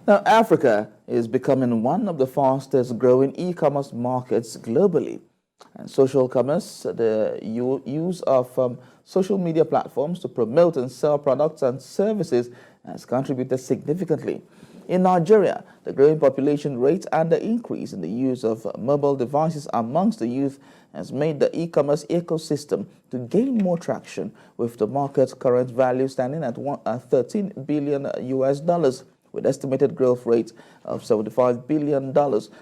Now, Africa is becoming one of the fastest growing e-commerce markets globally. And social commerce, the use of social media platforms to promote and sell products and services has contributed significantly. In Nigeria, the growing population rate and the increase in the use of mobile devices amongst the youth has made the e-commerce ecosystem to gain more traction, with the market's current value standing at $13 billion US, with estimated growth rate of $75 billion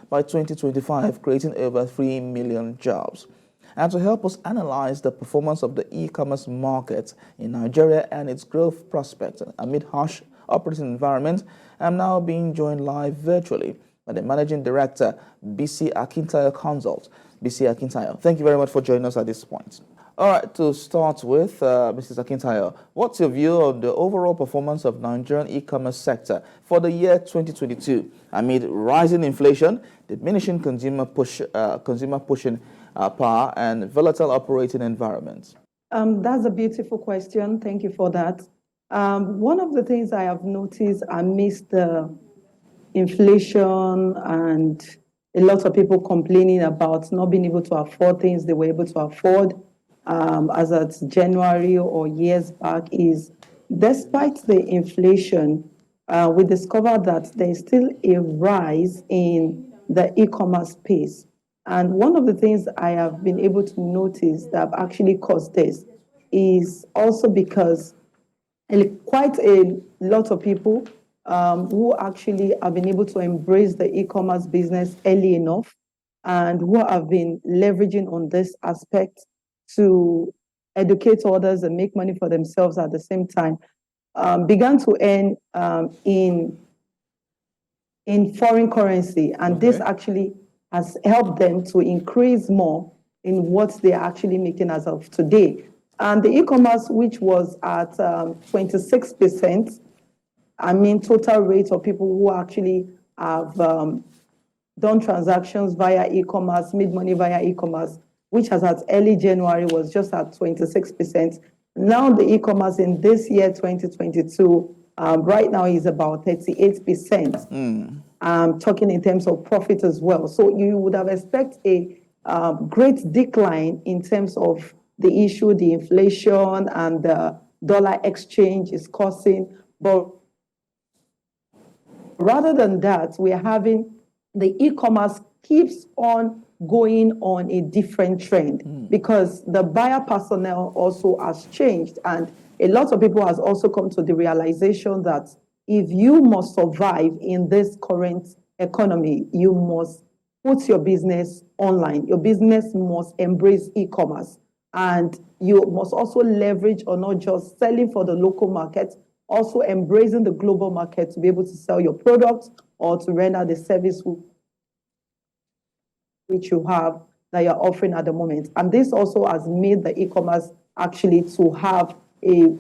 by 2025, creating over 3 million jobs. And to help us analyze the performance of the e-commerce market in Nigeria and its growth prospects amid harsh operating environment, I'm now being joined live virtually by the Managing Director, Bisi Akintayo Consult. Bisi Akintayo, thank you very much for joining us at this point. All right, to start with, Mrs. Akintayo, what's your view on the overall performance of Nigerian e-commerce sector for the year 2022 amid rising inflation, diminishing consumer pushing power, and volatile operating environments? That's a beautiful question. Thank you for that. One of the things I have noticed amidst the inflation and a lot of people complaining about not being able to afford things they were able to afford as at January or years back is, despite the inflation, we discovered that there is still a rise in the e-commerce space. And one of the things I have been able to notice that have actually caused this is also because quite a lot of people who actually have been able to embrace the e-commerce business early enough and who have been leveraging on this aspect to educate others and make money for themselves at the same time, began to earn in foreign currency. And this actually has helped them to increase more in what they are actually making as of today. And the e-commerce, which was at 26%, total rate of people who actually have done transactions via e-commerce, made money via e-commerce, which has at early January was just at 26%. Now the e-commerce in this year, 2022, right now is about 38%. Talking in terms of profit as well. So you would have expected a great decline in terms of the issue, the inflation and the dollar exchange is causing. But rather than that, we are having the e-commerce keeps on going on a different trend because the buyer personnel also has changed. And a lot of people has also come to the realization that if you must survive in this current economy, you must put your business online. Your business must embrace e-commerce. And you must also leverage on not just selling for the local market, also embracing the global market to be able to sell your products or to render the service which you have that you're offering at the moment. And this also has made the e-commerce actually to have an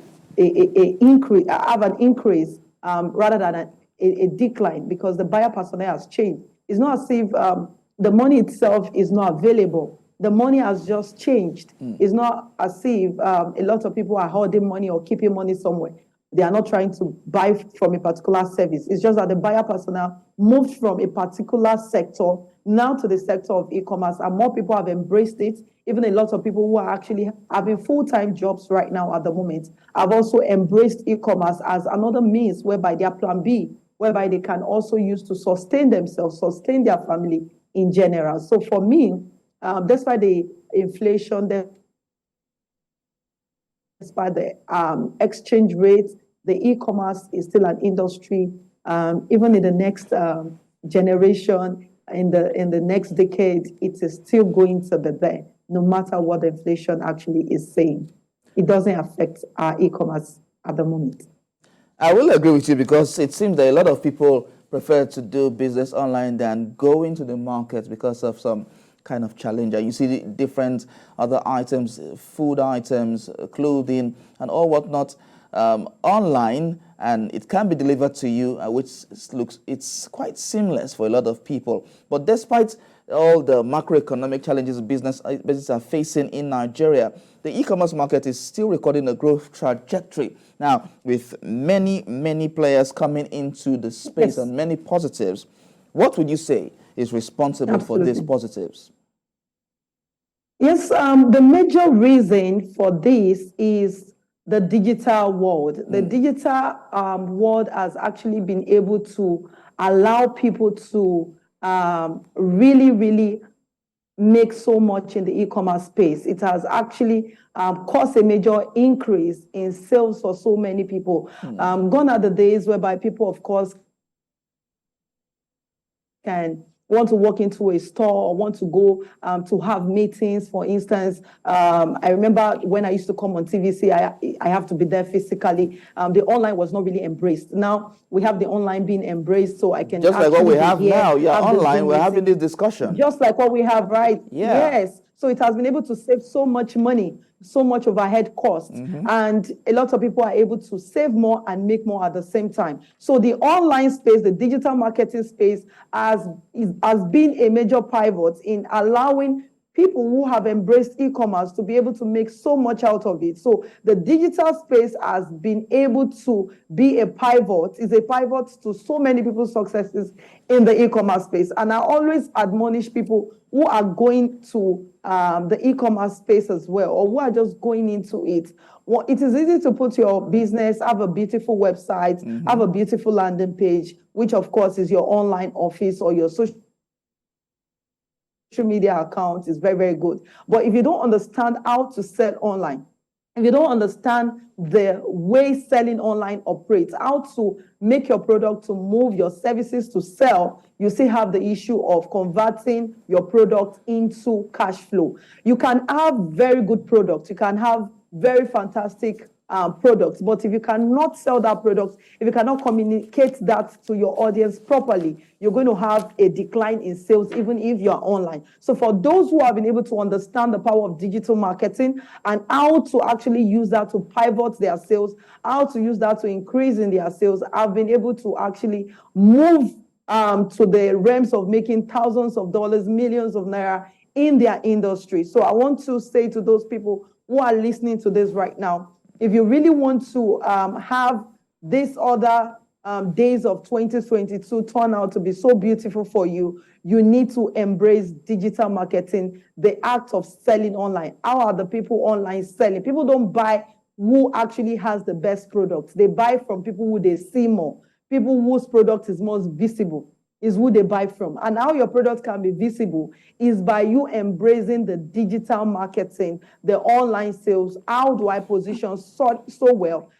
increase rather than a decline, because the buyer personnel has changed. It's not as if the money itself is not available. The money has just changed. It's not as if a lot of people are holding money or keeping money somewhere. They are not trying to buy from a particular service. It's just that the buyer personnel moved from a particular sector now to the sector of e-commerce, and more people have embraced it. Even a lot of people who are actually having full-time jobs right now at the moment have also embraced e-commerce as another means whereby their plan B, whereby they can also use to sustain themselves, sustain their family in general. So for me, despite the inflation, despite the exchange rates, the e-commerce is still an industry. Even in the next generation, in the next decade, it is still going to be there, no matter what the inflation actually is saying. It doesn't affect our e-commerce at the moment. I will agree with you, because it seems that a lot of people prefer to do business online than go into the market because of some kind of challenge. And you see different other items, food items, clothing, and all whatnot. online, and it can be delivered to you, it's quite seamless for a lot of people. But despite all the macroeconomic challenges businesses are facing in Nigeria, the e-commerce market is still recording a growth trajectory. Now, with many players coming into the space, yes, and many positives, what would you say is responsible for these positives? Yes, the major reason for this is the digital world. The digital world has actually been able to allow people to really make so much in the e-commerce space. It has actually caused a major increase in sales for so many people. Gone are the days whereby people, of course, can want to walk into a store or want to go to have meetings, for instance. I remember when I used to come on TVC, I have to be there physically. The online was not really embraced. Now we have the online being embraced, so I can just like what we have now. Yeah, online, we're having this discussion. Just like what we have, right? Yeah. Yes. So it has been able to save so much money, so much overhead costs, and a lot of people are able to save more and make more at the same time. So the online space, the digital marketing space, has been a major pivot in allowing people who have embraced e-commerce to be able to make so much out of it. So the digital space has been able to be a pivot, is a pivot to so many people's successes in the e-commerce space. And I always admonish people who are going to the e-commerce space as well, or who are just going into it. Well, it is easy to put your business, have a beautiful website, have a beautiful landing page, which of course is your online office or your social media account is very good. But if you don't understand how to sell online, if you don't understand the way selling online operates, how to make your product to move, your services to sell, you still have the issue of converting your product into cash flow. You can have very good products. You can have very fantastic products, but if you cannot sell that product, if you cannot communicate that to your audience properly, you're going to have a decline in sales, even if you're online. So for those who have been able to understand the power of digital marketing and how to actually use that to pivot their sales, how to use that to increase in their sales, I've been able to actually move to the realms of making thousands of dollars, millions of naira in their industry. So I want to say to those people who are listening to this right now, if you really want to have this other days of 2022 turn out to be so beautiful for you, you need to embrace digital marketing, the act of selling online. How are the people online selling? People don't buy who actually has the best products. They buy from people who they see more. People whose product is most visible is who they buy from. And how your product can be visible is by you embracing the digital marketing, the online sales. How do I position so well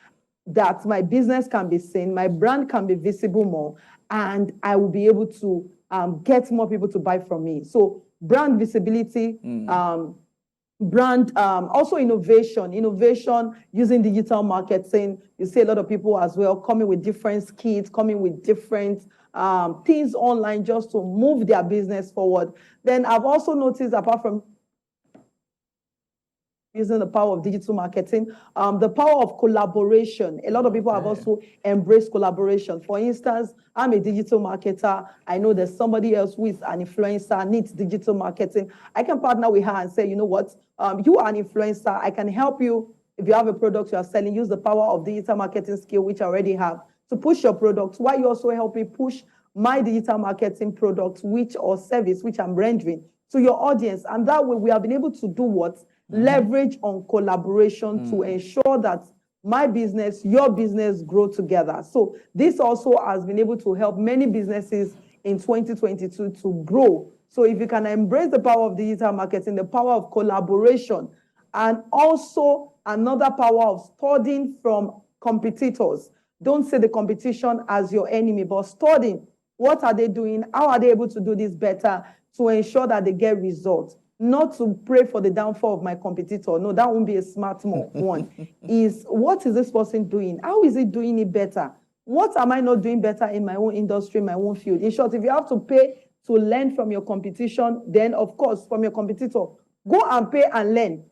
that my business can be seen, my brand can be visible more, and I will be able to get more people to buy from me. So brand visibility, also innovation using digital marketing. You see a lot of people as well coming with different skills, coming with different things online just to move their business forward. Then I've also noticed, apart from using the power of digital marketing, the power of collaboration. A lot of people have also embraced collaboration. For instance, I'm a digital marketer. I know there's somebody else who is an influencer, needs digital marketing. I can partner with her and say, you know what, you are an influencer. I can help you. If you have a product you are selling, use the power of digital marketing skill, which I already have, to push your product, while you also help me push my digital marketing product, or service, which I'm rendering to your audience. And that way we have been able to do what? Leverage on collaboration to ensure that my business, your business grow together. So this also has been able to help many businesses in 2022 to grow. So if you can embrace the power of digital marketing, the power of collaboration, and also another power of studying from competitors. Don't say the competition as your enemy, but studying what are they doing, how are they able to do this better to ensure that they get results. Not to pray for the downfall of my competitor. No, that won't be a smart one. Is what is this person doing? How is he doing it better? What am I not doing better in my own industry, my own field? In short, if you have to pay to learn from your competition, then of course, from your competitor, go and pay and learn.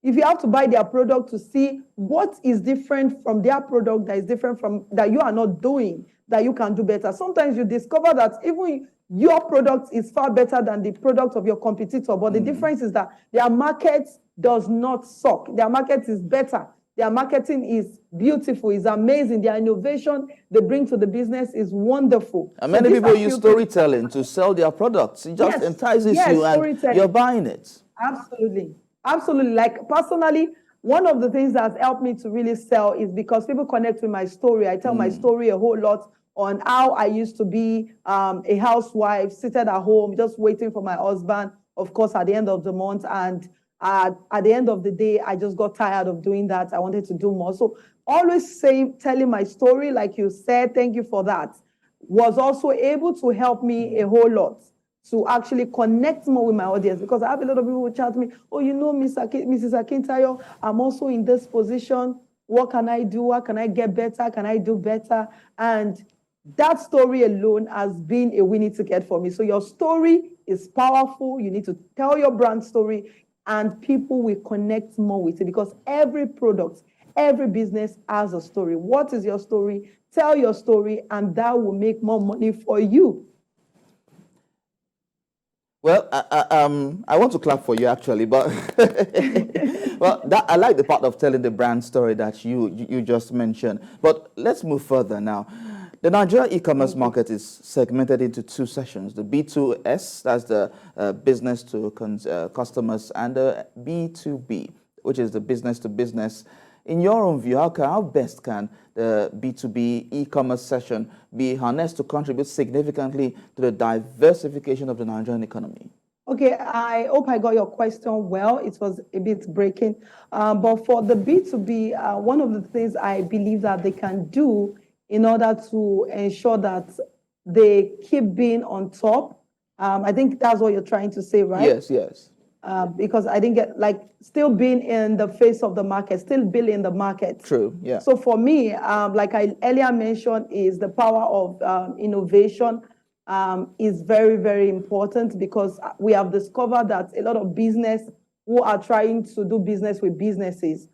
if you have to buy their product to see what is different from their product that is different from that you are not doing, that you can do better. Sometimes you discover that even your product is far better than the product of your competitor, but the difference is that their market does not suck. Their market is better. Their marketing is beautiful, is amazing. Their innovation they bring to the business is wonderful. And many people use storytelling to sell their products. It just entices you and you're buying it. Absolutely. Absolutely. Like personally, one of the things that has helped me to really sell is because people connect with my story. I tell my story a whole lot on how I used to be a housewife, seated at home, just waiting for my husband, of course, at the end of the month. And at the end of the day, I just got tired of doing that. I wanted to do more. So always telling my story, like you said, thank you for that, was also able to help me a whole lot to actually connect more with my audience, because I have a lot of people who chat to me, oh, you know, Mrs. Akintayo, I'm also in this position. What can I do? How can I get better? Can I do better? And that story alone has been a winning ticket for me. So your story is powerful. You need to tell your brand story, and people will connect more with it, because every product, every business has a story. What is your story? Tell your story, and that will make more money for you. Well, I want to clap for you actually, but well, I like the part of telling the brand story that you just mentioned. But let's move further now. The Nigeria e-commerce market is segmented into two sessions: the B2S, that's the business to customers, and the B2B, which is the business to business. In your own view, how best can the B2B e-commerce session be harnessed to contribute significantly to the diversification of the Nigerian economy? Okay, I hope I got your question well. It was a bit breaking. But for the B2B, one of the things I believe that they can do in order to ensure that they keep being on top, I think that's what you're trying to say, right? Yes, yes. Because I didn't get, like, still being in the face of the market, still building the market. True, yeah. So for me, like I earlier mentioned, is the power of innovation is very, very important, because we have discovered that a lot of business who are trying to do business with businesses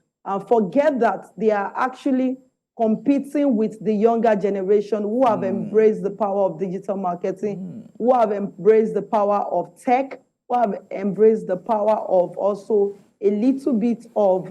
forget that they are actually competing with the younger generation who have embraced the power of digital marketing, who have embraced the power of tech, who have embraced the power of also a little bit of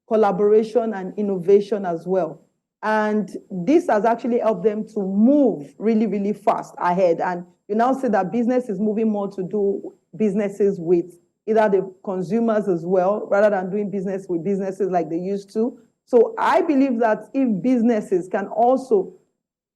collaboration and innovation as well. And this has actually helped them to move really, really fast ahead. And you now see that business is moving more to do businesses with either the consumers as well, rather than doing business with businesses like they used to. So I believe that if businesses can also,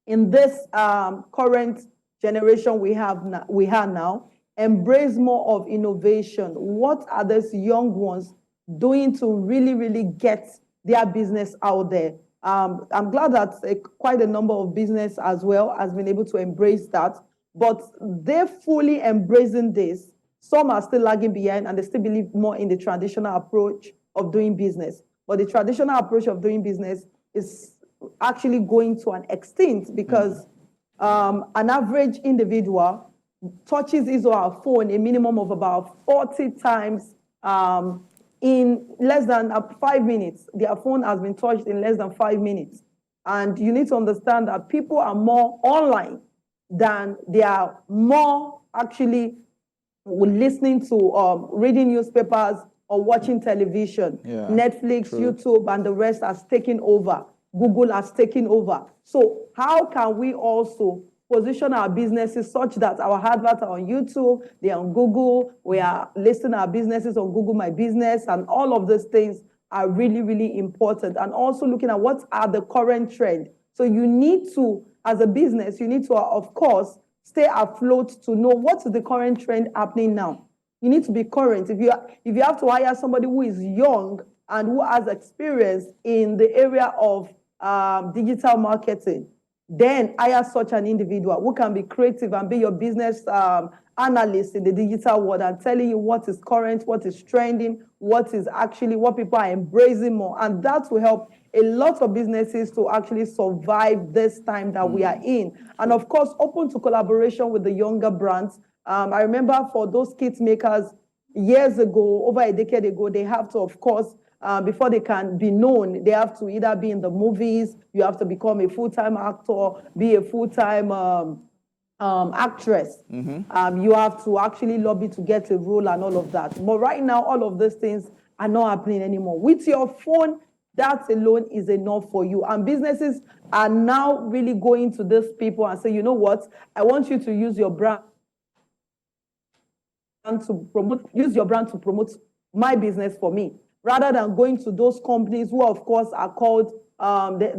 in this current generation we have now, embrace more of innovation. What are those young ones doing to really, really get their business out there? I'm glad that quite a number of business as well has been able to embrace that, but they're fully embracing this. Some are still lagging behind, and they still believe more in the traditional approach of doing business. But the traditional approach of doing business is actually going to an extent, because an average individual touches his or her phone a minimum of about 40 times in less than 5 minutes. Their phone has been touched in less than 5 minutes. And you need to understand that people are more online than they are more actually listening to reading newspapers or watching television. Yeah, Netflix, true. YouTube, and the rest has taken over. Google has taken over. So how can we also position our businesses such that our adverts are on YouTube, they're on Google, we are listing our businesses on Google My Business, and all of those things are really, really important. And also looking at what are the current trends. So you need to, as a business, you need to, of course, stay afloat to know what is the current trend happening now. You need to be current. If you have to hire somebody who is young and who has experience in the area of digital marketing, then hire such an individual who can be creative and be your business analyst in the digital world, and telling you what is current, what is trending, what is actually what people are embracing more. And that will help a lot of businesses to actually survive this time that we are in. And of course, open to collaboration with the younger brands. I remember for those kit makers years ago, over a decade ago, they have to, of course, before they can be known, they have to either be in the movies, you have to become a full-time actor, be a full-time actress. You have to actually lobby to get a role and all of that. But right now, all of those things are not happening anymore. With your phone, that alone is enough for you. And businesses are now really going to these people and say, you know what, I want you to use your brand use your brand to promote my business for me, rather than going to those companies who, of course, are called,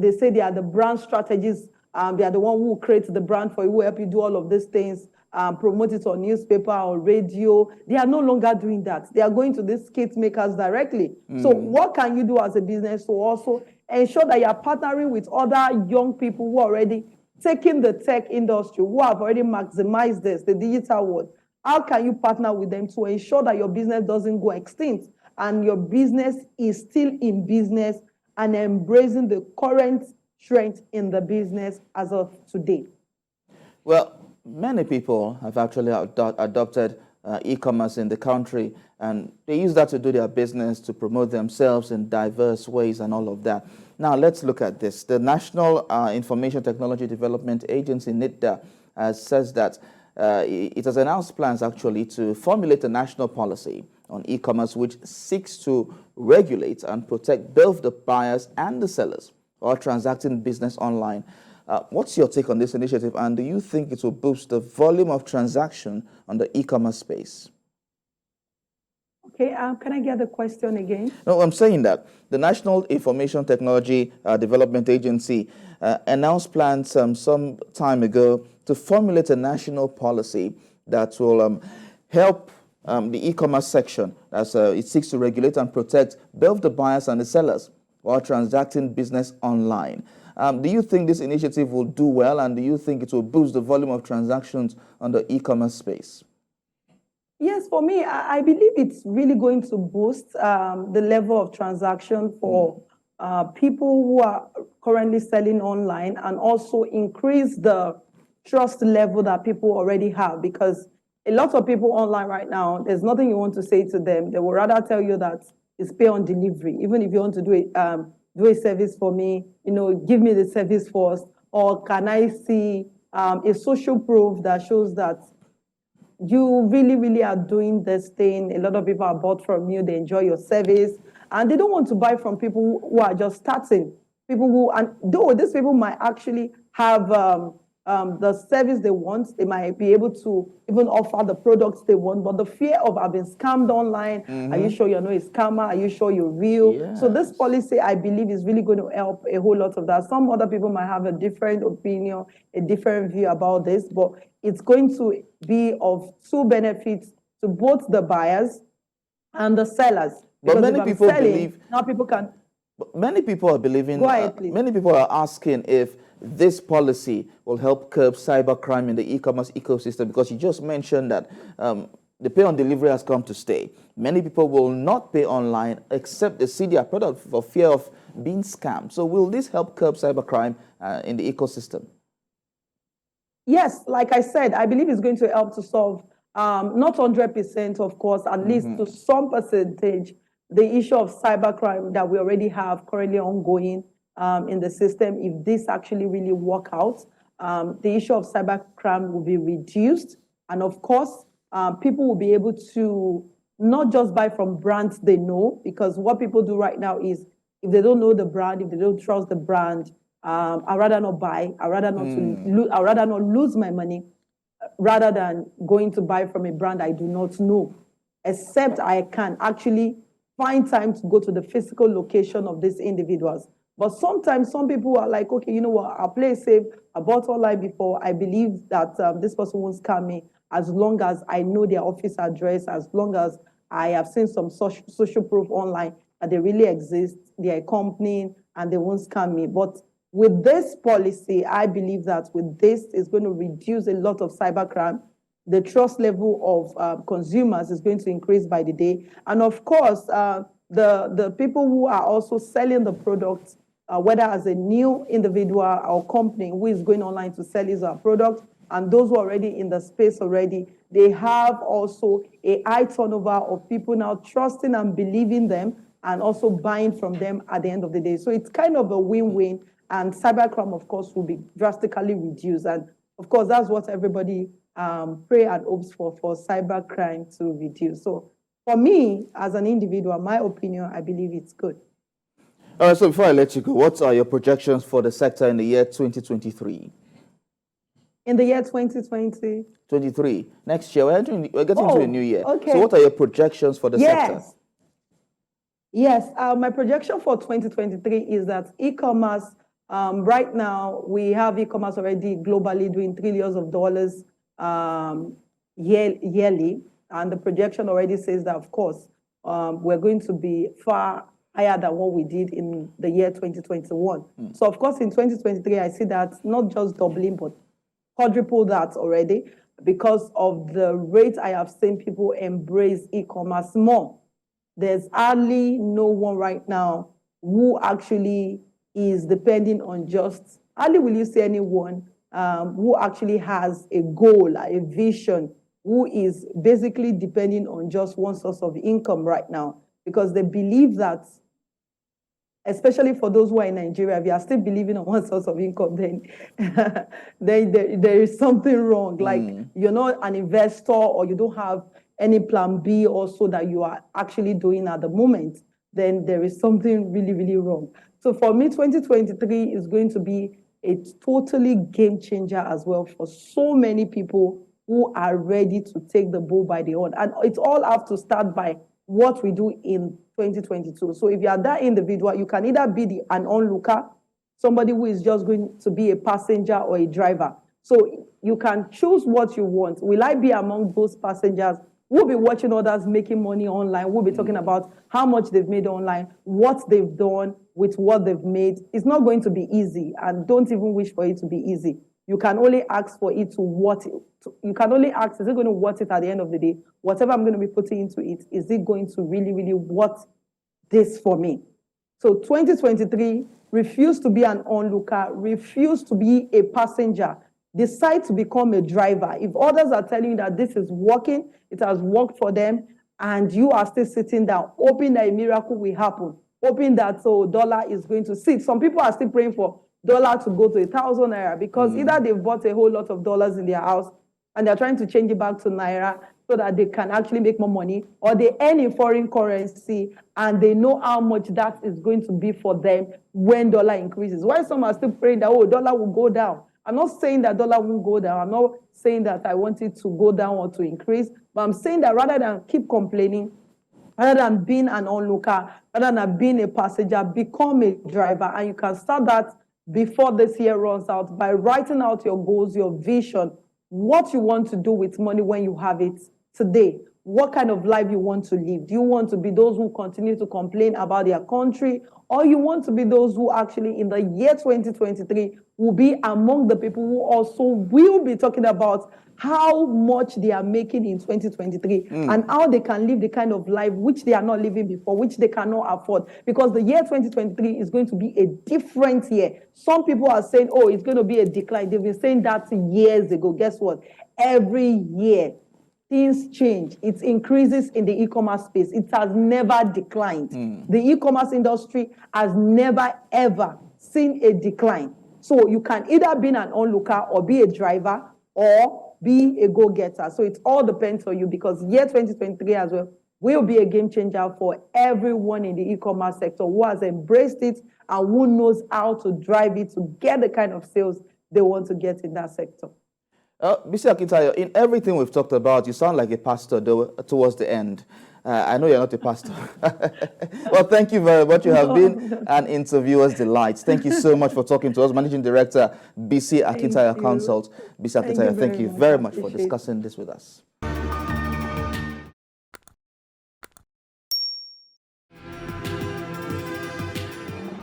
they say they are the brand strategists. They are the one who create the brand for you, who help you do all of these things, promote it on newspaper or radio. They are no longer doing that. They are going to these kit makers directly. So what can you do as a business to also ensure that you are partnering with other young people who are already taking the tech industry, who have already maximized this, the digital world? How can you partner with them to ensure that your business doesn't go extinct and your business is still in business and embracing the current trend in the business as of today? Well, many people have actually adopted e-commerce in the country, and they use that to do their business, to promote themselves in diverse ways and all of that. Now, let's look at this. The National Information Technology Development Agency, NITDA, says that it has announced plans actually to formulate a national policy on e-commerce which seeks to regulate and protect both the buyers and the sellers who are transacting business online. What's your take on this initiative, and do you think it will boost the volume of transaction on the e-commerce space? Okay, can I get the question again? No, I'm saying that the National Information Technology Development Agency announced plans some time ago to formulate a national policy that will help the e-commerce section as it seeks to regulate and protect both the buyers and the sellers while transacting business online. Do you think this initiative will do well, and do you think it will boost the volume of transactions on the e-commerce space? Yes, for me, I believe it's really going to boost the level of transaction for people who are currently selling online, and also increase the trust level that people already have, because a lot of people online right now, there's nothing you want to say to them. They will rather tell you that it's pay on delivery. Even if you want to do a service for me, give me the service first, or can I see a social proof that shows that you really, really are doing this thing. A lot of people are bought from you, they enjoy your service, and they don't want to buy from people who are just starting. People who, and though these people might actually have the service they want, they might be able to even offer the products they want, but the fear of having scammed online, are you sure you're not a scammer? Are you sure you're real? Yes. So this policy, I believe, is really going to help a whole lot of that. Some other people might have a different opinion, a different view about this, but it's going to be of two benefits to both the buyers and the sellers. But many people believe now people can. Many people are believing. Go ahead, please. Many people are asking if this policy will help curb cybercrime in the e-commerce ecosystem, because you just mentioned that the pay on delivery has come to stay. Many people will not pay online except they see their product for fear of being scammed. So will this help curb cybercrime in the ecosystem? Yes, like I said, I believe it's going to help to solve, not 100%, of course, at least to some percentage, the issue of cybercrime that we already have currently ongoing in the system. If this actually really work out, the issue of cybercrime will be reduced. And of course, people will be able to not just buy from brands they know, because what people do right now is, if they don't know the brand, if they don't trust the brand, I'd rather not buy. I'd rather not I'd rather not lose my money, rather than going to buy from a brand I do not know, except I can actually find time to go to the physical location of these individuals. But sometimes some people are like, okay, you know what, I'll play safe. I bought online before. I believe that this person won't scam me, as long as I know their office address, as long as I have seen some social proof online that they really exist, they're a company, and they won't scam me. But with this policy, I believe that with this, is going to reduce a lot of cybercrime. The trust level of consumers is going to increase by the day. And of course, the people who are also selling the products, whether as a new individual or company who is going online to sell his product, and those who are already in the space already, they have also a high turnover of people now trusting and believing them and also buying from them at the end of the day. So it's kind of a win-win, and cybercrime, of course, will be drastically reduced. And of course, that's what everybody pray and hopes for cybercrime to reduce. So for me, as an individual, my opinion, I believe it's good. All right, so before I let you go, what are your projections for the sector in the year 2023? In the year 2020? 23. Next year, we're getting into a new year. Okay. So what are your projections for the sector? Yes, my projection for 2023 is that e-commerce, right now, we have e-commerce already globally doing trillions of dollars yearly. And the projection already says that, of course, we're going to be far higher than what we did in the year 2021. So, of course, in 2023, I see that not just doubling, but quadruple that already, because of the rate I have seen people embrace e-commerce more. There's hardly no one right now who actually is depending on just, hardly will you see anyone who actually has a goal, a vision, who is basically depending on just one source of income right now, because they believe that, especially for those who are in Nigeria, if you are still believing on one source of income, then there is something wrong. Like you're not an investor, or you don't have any plan B also that you are actually doing at the moment, then there is something really, really wrong. So for me, 2023 is going to be a totally game changer as well for so many people who are ready to take the bull by the horn. And it's all have to start by what we do in 2022. So if you are that individual, you can either be an onlooker, somebody who is just going to be a passenger or a driver. So you can choose what you want. Will I be among those passengers? We'll be watching others making money online. We'll be talking about how much they've made online, what they've done with what they've made. It's not going to be easy, and don't even wish for it to be easy. You can only ask for it to worth it. You can only ask, is it going to worth it at the end of the day? Whatever I'm going to be putting into it, is it going to really, really worth this for me? So 2023, refuse to be an onlooker, refuse to be a passenger. Decide to become a driver. If others are telling you that this is working, it has worked for them, and you are still sitting down, hoping that a miracle will happen, hoping that dollar is going to sit. Some people are still praying for dollar to go to 1,000 naira, because either they've bought a whole lot of dollars in their house and they're trying to change it back to naira so that they can actually make more money, or they earn in foreign currency and they know how much that is going to be for them when dollar increases. Why some are still praying that, dollar will go down. I'm not saying that dollar won't go down. I'm not saying that I want it to go down or to increase, but I'm saying that rather than keep complaining, rather than being an onlooker, rather than being a passenger, become a driver. And you can start that before this year runs out by writing out your goals, your vision, what you want to do with money when you have it today. What kind of life you want to live? Do you want to be those who continue to complain about their country, or you want to be those who actually in the year 2023 will be among the people who also will be talking about how much they are making in 2023 and how they can live the kind of life which they are not living before, which they cannot afford, because the year 2023 is going to be a different year. Some people are saying, it's going to be a decline. They've been saying that years ago. Guess what? Every year, things change. It increases in the e-commerce space. It has never declined. The e-commerce industry has never, ever seen a decline. So you can either be an onlooker or be a driver or be a go-getter. So it all depends on you, because year 2023 as well will be a game changer for everyone in the e-commerce sector who has embraced it and who knows how to drive it to get the kind of sales they want to get in that sector. Bisi Akintayo, in everything we've talked about, you sound like a pastor towards the end. I know you're not a pastor. Well, thank you very much. You have been an interviewer's delight. Thank you so much for talking to us. Managing Director, Bisi Akintayo Consult. Bisi Akintayo, thank you very much for discussing this with us.